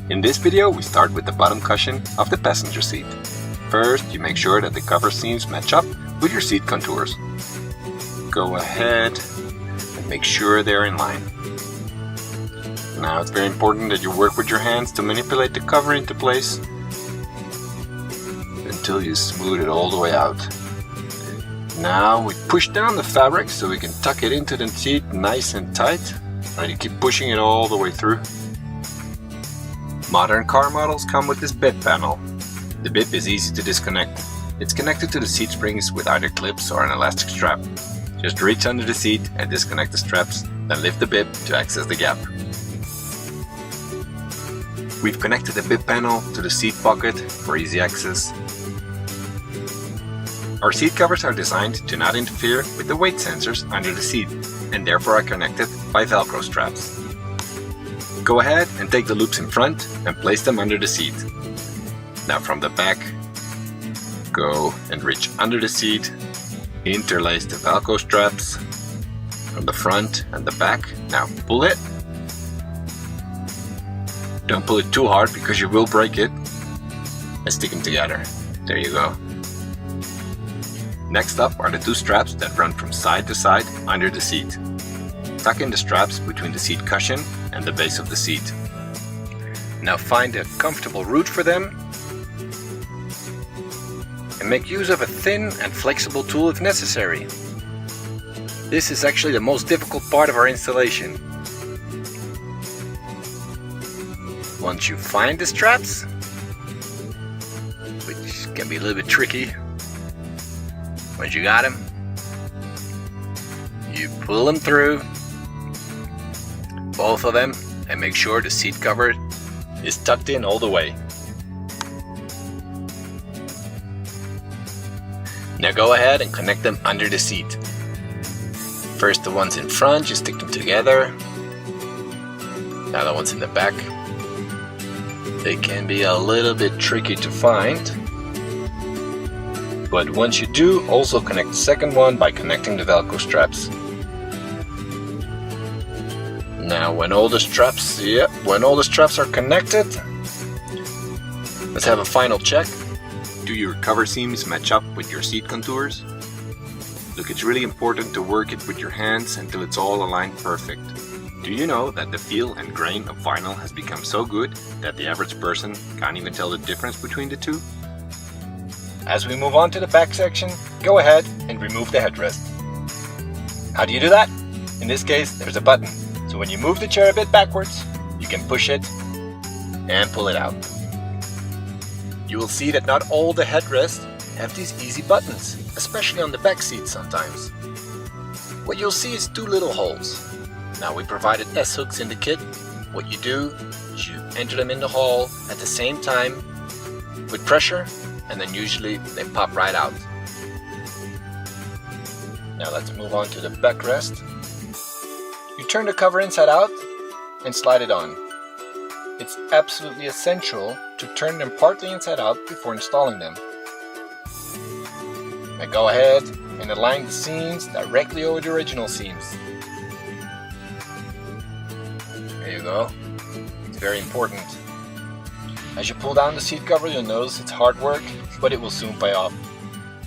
In this video, we start with the bottom cushion of the passenger seat. First, you make sure that the cover seams match up with your seat contours. Go ahead and make sure they're in line. Now it's very important that you work with your hands to manipulate the cover into place until you smooth it all the way out. Now we push down the fabric so we can tuck it into the seat nice and tight. And you keep pushing it all the way through. Modern car models come with this bib panel. The bib is easy to disconnect. It's connected to the seat springs with either clips or an elastic strap. Just reach under the seat and disconnect the straps, then lift the bib to access the gap. We've connected the bib panel to the seat pocket for easy access. Our seat covers are designed to not interfere with the weight sensors under the seat and therefore are connected by Velcro straps. Go ahead and take the loops in front and place them under the seat. Now from the back, go and reach under the seat, interlace the Velcro straps from the front and the back. Now pull it. Don't pull it too hard because you will break it. And stick them together. There you go. Next up are the two straps that run from side to side under the seat. Tuck in the straps between the seat cushion and the base of the seat. Now find a comfortable root for them and make use of a thin and flexible tool if necessary. This is actually the most difficult part of our installation. Once you find the straps, which can be a little bit tricky, once you got them, you pull them through, both of them, and make sure the seat cover is tucked in all the way. Now go ahead and connect them under the seat. First the ones in front, you stick them together. Now the ones in the back. They can be a little bit tricky to find. But once you do, also connect the second one by connecting the Velcro straps. Now when all the straps are connected, let's have a final check. Do your cover seams match up with your seat contours? Look, it's really important to work it with your hands until it's all aligned perfect. Do you know that the feel and grain of vinyl has become so good that the average person can't even tell the difference between the two? As we move on to the back section, go ahead and remove the headrest. How do you do that? In this case, there's a button. So when you move the chair a bit backwards, you can push it and pull it out. You will see that not all the headrests have these easy buttons, especially on the back seat sometimes. What you'll see is two little holes. Now we provided S-hooks in the kit. What you do is you enter them in the hole at the same time with pressure, and then usually they pop right out. Now let's move on to the backrest. You turn the cover inside out and slide it on. It's absolutely essential to turn them partly inside out before installing them. Now go ahead and align the seams directly over the original seams. There you go. It's very important. As you pull down the seat cover, you'll notice it's hard work, but it will soon pay off.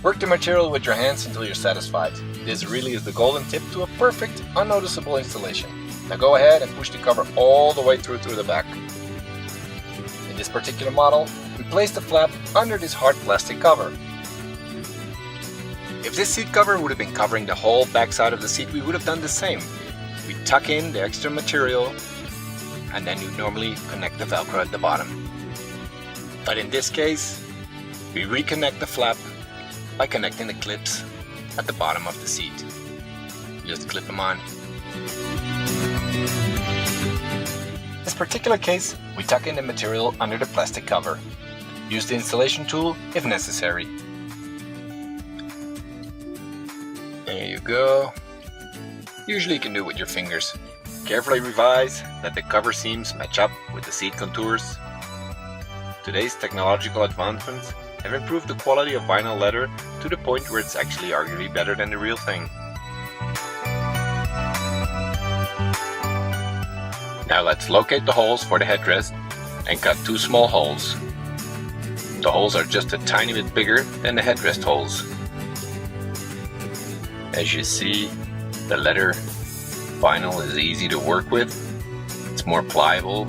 Work the material with your hands until you're satisfied. This really is the golden tip to a perfect, unnoticeable installation. Now go ahead and push the cover all the way through to the back. In this particular model, we place the flap under this hard plastic cover. If this seat cover would have been covering the whole back side of the seat, we would have done the same. We tuck in the extra material and then you normally connect the Velcro at the bottom. But in this case, we reconnect the flap by connecting the clips at the bottom of the seat. Just clip them on. In this particular case, we tuck in the material under the plastic cover. Use the installation tool if necessary. There you go. Usually you can do it with your fingers. Carefully revise that the cover seams match up with the seat contours. Today's technological advancements have improved the quality of vinyl leather to the point where it's actually arguably better than the real thing. Now let's locate the holes for the headrest and cut 2 small holes. The holes are just a tiny bit bigger than the headrest holes. As you see, the leather vinyl is easy to work with. It's more pliable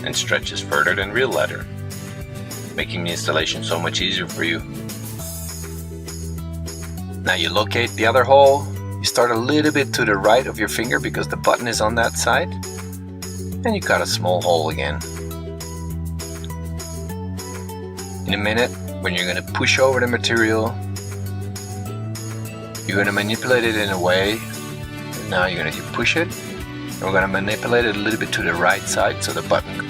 and stretches further than real leather, making the installation so much easier for you. Now you locate the other hole. You start a little bit to the right of your finger because the button is on that side, and you cut a small hole again. In a minute, when you're going to push over the material, you're going to manipulate it in a way. Now you're going to push it, and we're going to manipulate it a little bit to the right side so the button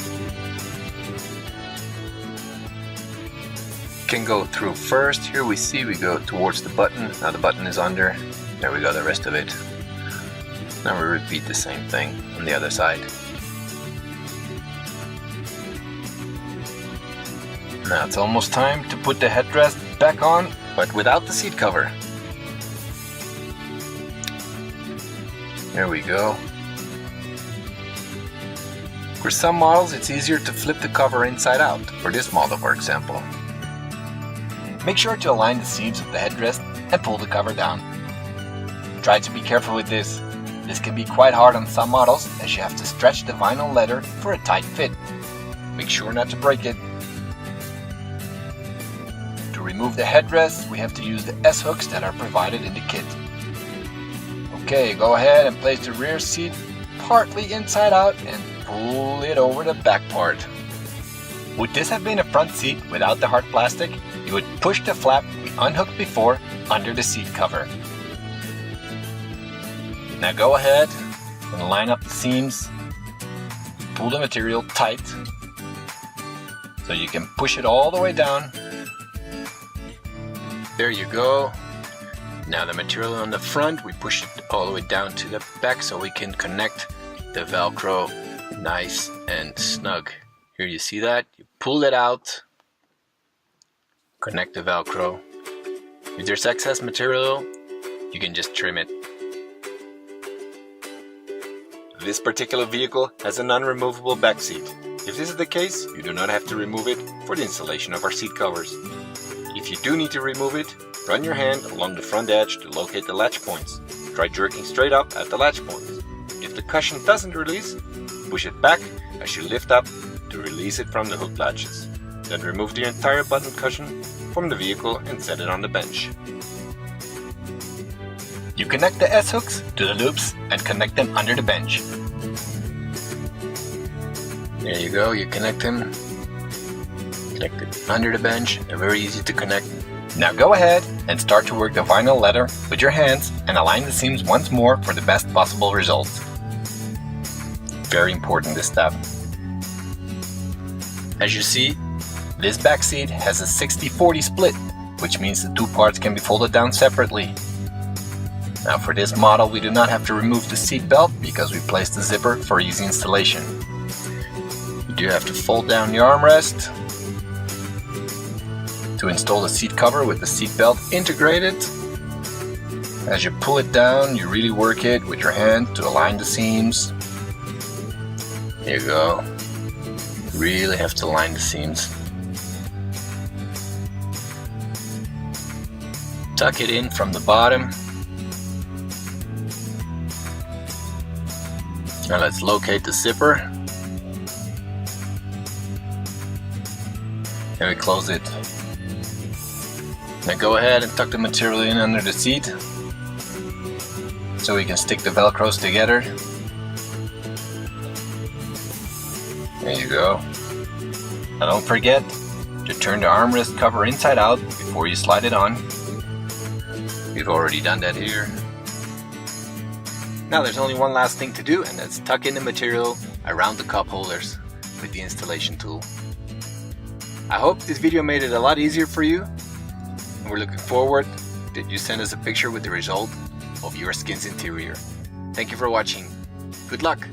can go through first. Here we see we go towards the button. Now the button is under. There we go, the rest of it. Now we repeat the same thing on the other side. Now it's almost time to put the headrest back on, but without the seat cover. There we go. For some models it's easier to flip the cover inside out, for this model for example. Make sure to align the seams of the headrest and pull the cover down. Try to be careful with this. This can be quite hard on some models as you have to stretch the vinyl leather for a tight fit. Make sure not to break it. To remove the headrest, we have to use the S-hooks that are provided in the kit. Okay, go ahead and place the rear seat partly inside out and pull it over the back part. Would this have been a front seat without the hard plastic? You would push the flap we unhooked before under the seat cover. Now go ahead and line up the seams. Pull the material tight so you can push it all the way down. There you go. Now the material on the front, we push it all the way down to the back so we can connect the Velcro nice and snug. Here you see that. You pull it out, connect the Velcro. If there's excess material, you can just trim it. This particular vehicle has a non-removable back seat. If this is the case, you do not have to remove it for the installation of our seat covers. If you do need to remove it, run your hand along the front edge to locate the latch points. Try jerking straight up at the latch points. If the cushion doesn't release, push it back as you lift up to release it from the hook latches. Then remove the entire button cushion from the vehicle and set it on the bench. You connect the S-hooks to the loops and connect them under the bench. There you go, you connect them. Connect it under the bench, they're very easy to connect. Now go ahead and start to work the vinyl leather with your hands and align the seams once more for the best possible results. Very important, this step. As you see, this back seat has a 60-40 split, which means the two parts can be folded down separately. Now for this model we do not have to remove the seat belt because we placed the zipper for easy installation. You do have to fold down the armrest to install the seat cover with the seat belt integrated. As you pull it down, you really work it with your hand to align the seams. There you go. Really have to align the seams. Tuck it in from the bottom. Now let's locate the zipper. And we close it. Now go ahead and tuck the material in under the seat so we can stick the Velcros together. There you go. Now don't forget to turn the armrest cover inside out before you slide it on. We've already done that here. Now there's only one last thing to do, and that's tuck in the material around the cup holders with the installation tool. I hope this video made it a lot easier for you, and we're looking forward that you send us a picture with the result of your skin's interior. Thank you for watching. Good luck!